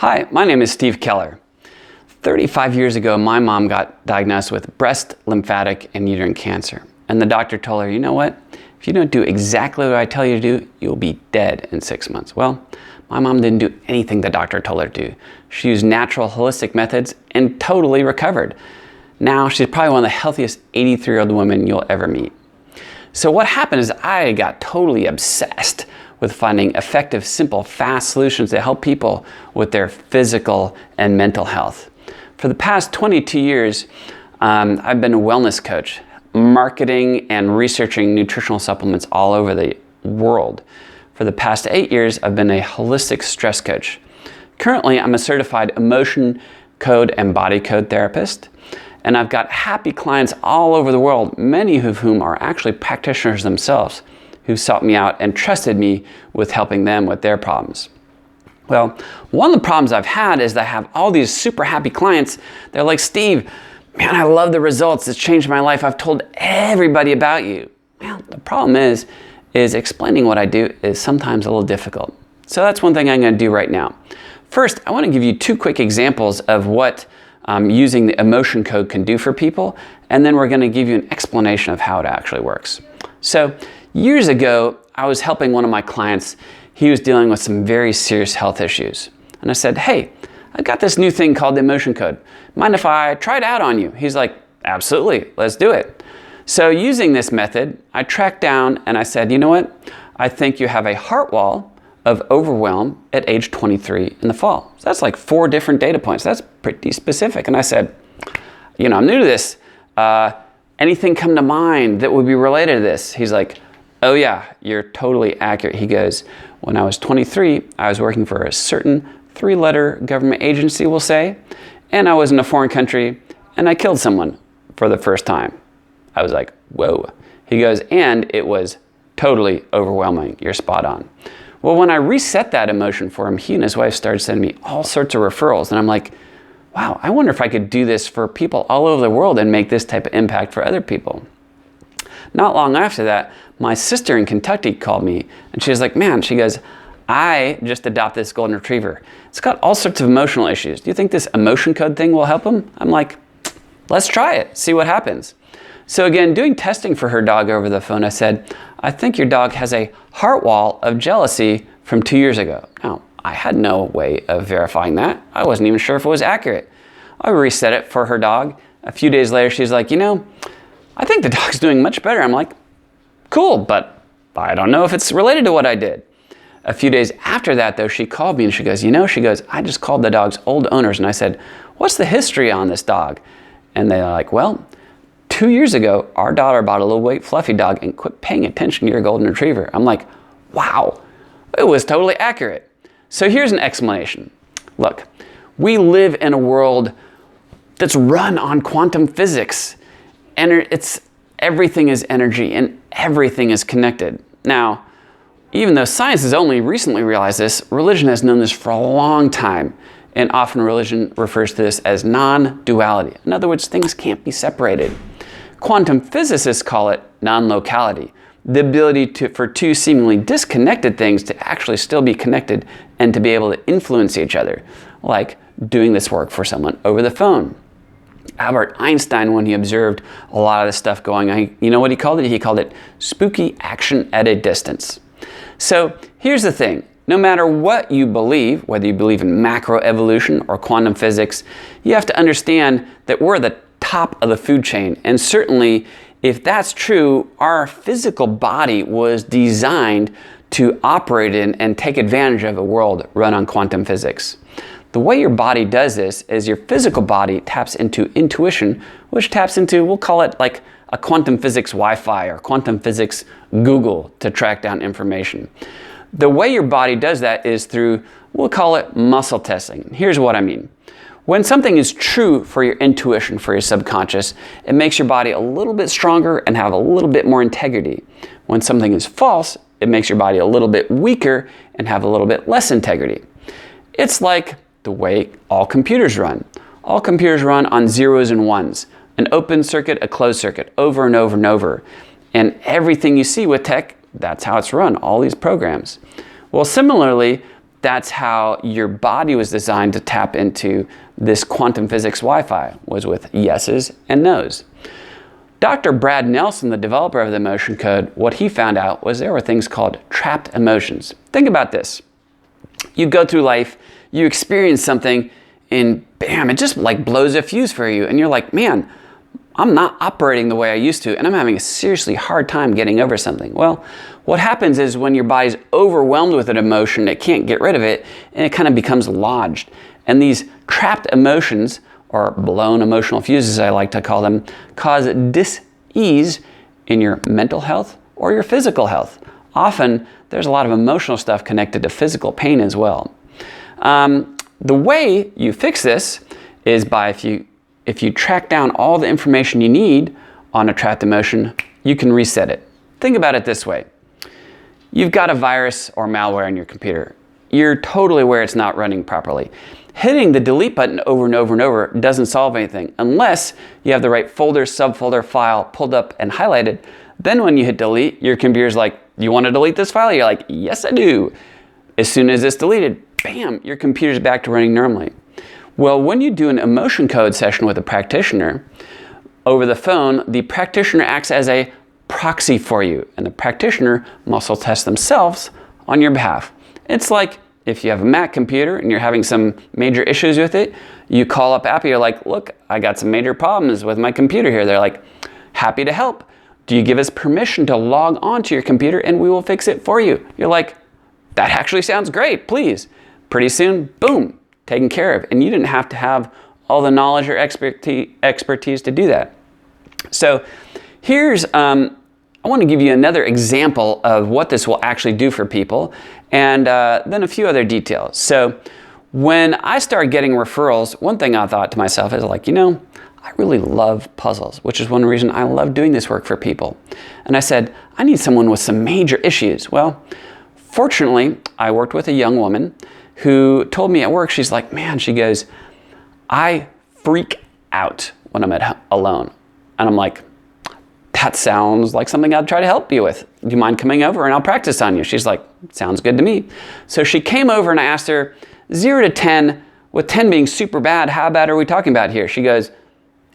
Hi, my name is Steve Keller. 35 years ago, my mom got diagnosed with breast, lymphatic, and uterine cancer. And the doctor told her, you know what? If you don't do exactly what I tell you to do, you'll be dead in 6 months. Well, my mom didn't do anything the doctor told her to do. She used natural, holistic methods and totally recovered. Now, she's probably one of the healthiest 83-year-old women you'll ever meet. So what happened is I got totally obsessed with finding effective, simple, fast solutions to help people with their physical and mental health. For the past 22 years, I've been a wellness coach, marketing and researching nutritional supplements all over the world. For the past 8 years, I've been a holistic stress coach. Currently, I'm a certified emotion code and body code therapist, and I've got happy clients all over the world, many of whom are actually practitioners themselves, who sought me out and trusted me with helping them with their problems. Well, one of the problems I've had is that I have all these super happy clients. They're like, Steve, man, I love the results. It's changed my life. I've told everybody about you. Well, the problem is explaining what I do is sometimes a little difficult. So that's one thing I'm going to do right now. First, I want to give you 2 quick examples of what using the emotion code can do for people, and then we're going to give you an explanation of how it actually works. So years ago, I was helping one of my clients. He was dealing with some very serious health issues. And I said, hey, I got this new thing called the emotion code. Mind if I try it out on you? He's like, absolutely, let's do it. So using this method, I tracked down and I said, you know what? I think you have a heart wall of overwhelm at age 23 in the fall. So that's like 4 different data points. That's pretty specific. And I said, you know, I'm new to this. Anything come to mind that would be related to this? He's like, oh yeah, you're totally accurate. He goes, when I was 23, I was working for a certain 3-letter government agency, we'll say, and I was in a foreign country and I killed someone for the first time. I was like, whoa. He goes, and it was totally overwhelming. You're spot on. Well, when I reset that emotion for him, he and his wife started sending me all sorts of referrals. And I'm like, wow, I wonder if I could do this for people all over the world and make this type of impact for other people. Not long after that, my sister in Kentucky called me and she was like, man, she goes, I just adopted this golden retriever. It's got all sorts of emotional issues. Do you think this emotion code thing will help him? I'm like, let's try it, see what happens. So again, doing testing for her dog over the phone, I said, I think your dog has a heart wall of jealousy from 2 years ago. Now, I had no way of verifying that. I wasn't even sure if it was accurate. I reset it for her dog. A few days later, she's like, you know, I think the dog's doing much better. I'm like, cool, but I don't know if it's related to what I did. A few days after that, though, she called me and she goes, I just called the dog's old owners and I said, what's the history on this dog? And they're like, well, 2 years ago, our daughter bought a little white fluffy dog and quit paying attention to your golden retriever. I'm like, wow, it was totally accurate. So here's an explanation. Look, we live in a world that's run on quantum physics. And everything is energy and everything is connected. Now, even though science has only recently realized this, religion has known this for a long time. And often religion refers to this as non-duality. In other words, things can't be separated. Quantum physicists call it non-locality, the ability for 2 seemingly disconnected things to actually still be connected and to be able to influence each other, like doing this work for someone over the phone. Albert Einstein, when he observed a lot of this stuff going on, you know what he called it? He called it spooky action at a distance. So here's the thing. No matter what you believe, whether you believe in macroevolution or quantum physics, you have to understand that we're the top of the food chain. And certainly, if that's true, our physical body was designed to operate in and take advantage of a world run on quantum physics. The way your body does this is your physical body taps into intuition, which taps into, we'll call it like a quantum physics Wi-Fi or quantum physics Google to track down information. The way your body does that is through, we'll call it muscle testing. Here's what I mean. When something is true for your intuition, for your subconscious, it makes your body a little bit stronger and have a little bit more integrity. When something is false, it makes your body a little bit weaker and have a little bit less integrity. It's like the way all computers run. All computers run on zeros and ones, an open circuit, a closed circuit, over and over and over. And everything you see with tech, that's how it's run, all these programs. Well, similarly, that's how your body was designed to tap into this quantum physics Wi-Fi, was with yeses and nos. Dr. Brad Nelson, the developer of the emotion code, what he found out was there were things called trapped emotions. Think about this. You go through life, you experience something, and bam, it just like blows a fuse for you. And you're like, man, I'm not operating the way I used to, and I'm having a seriously hard time getting over something. Well, what happens is when your body's overwhelmed with an emotion, it can't get rid of it, and it kind of becomes lodged. And these trapped emotions, or blown emotional fuses, I like to call them, cause dis-ease in your mental health or your physical health. Often, there's a lot of emotional stuff connected to physical pain as well. The way you fix this is by if you track down all the information you need on a trapped emotion, you can reset it. Think about it this way. You've got a virus or malware on your computer. You're totally aware it's not running properly. Hitting the delete button over and over and over doesn't solve anything unless you have the right folder, subfolder, file pulled up and highlighted. Then when you hit delete, your computer's like, you want to delete this file? You're like, yes, I do. As soon as it's deleted, bam, your computer's back to running normally. Well, when you do an emotion code session with a practitioner, over the phone, the practitioner acts as a proxy for you, and the practitioner muscle tests themselves on your behalf. It's like if you have a Mac computer and you're having some major issues with it, you call up Apple, you're like, look, I got some major problems with my computer here. They're like, happy to help. Do you give us permission to log onto your computer and we will fix it for you? You're like, that actually sounds great, please. Pretty soon, boom, taken care of. And you didn't have to have all the knowledge or expertise to do that. So here's, I want to give you another example of what this will actually do for people, and then a few other details. So when I started getting referrals, one thing I thought to myself is like, you know, I really love puzzles, which is one reason I love doing this work for people. And I said, I need someone with some major issues. Well, fortunately, I worked with a young woman who told me at work, she's like, man, she goes, I freak out when I'm alone. And I'm like, that sounds like something I'd try to help you with. Do you mind coming over and I'll practice on you? She's like, sounds good to me. So she came over and I asked her, 0 to 10, with 10 being super bad, how bad are we talking about here? She goes,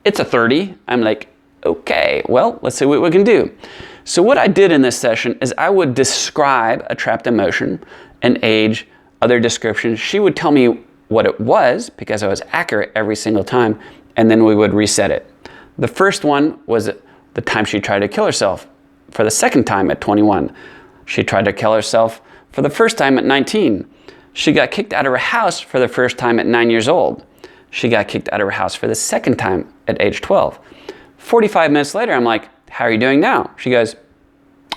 it's a 30. I'm like, okay, well, let's see what we can do. So what I did in this session is I would describe a trapped emotion, an age, other descriptions. She would tell me what it was because I was accurate every single time, and then we would reset it. The first one was the time she tried to kill herself for the second time at 21. She tried to kill herself for the first time at 19. She got kicked out of her house for the first time at 9 years old. She got kicked out of her house for the second time at age 12. 45 minutes later, I'm like, how are you doing now? She goes,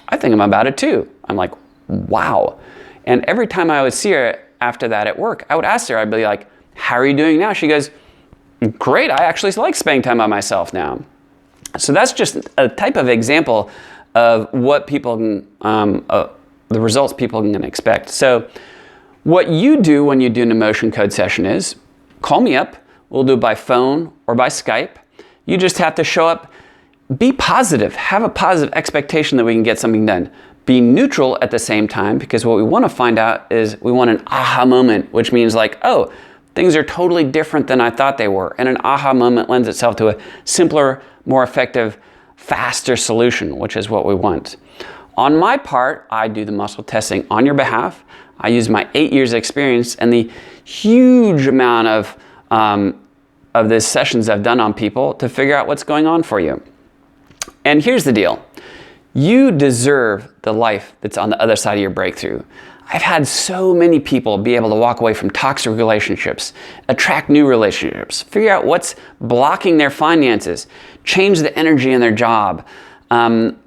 I think I'm about it too. I'm like, wow. And every time I would see her after that at work, I would ask her, I'd be like, how are you doing now? She goes, great, I actually like spending time by myself now. So that's just a type of example of what people can, the results people can expect. So what you do when you do an emotion code session is call me up. We'll do it by phone or by Skype. You just have to show up, be positive, have a positive expectation that we can get something done. Be neutral at the same time, because what we want to find out is we want an aha moment, which means like, oh, things are totally different than I thought they were. And an aha moment lends itself to a simpler, more effective, faster solution, which is what we want. On my part, I do the muscle testing on your behalf. I use my 8 years experience and the huge amount of the sessions I've done on people to figure out what's going on for you. And here's the deal. You deserve the life that's on the other side of your breakthrough. I've had so many people be able to walk away from toxic relationships, attract new relationships, figure out what's blocking their finances, change the energy in their job,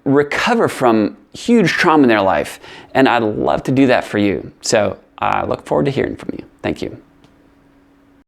recover from huge trauma in their life. And I'd love to do that for you. So I look forward to hearing from you. Thank you.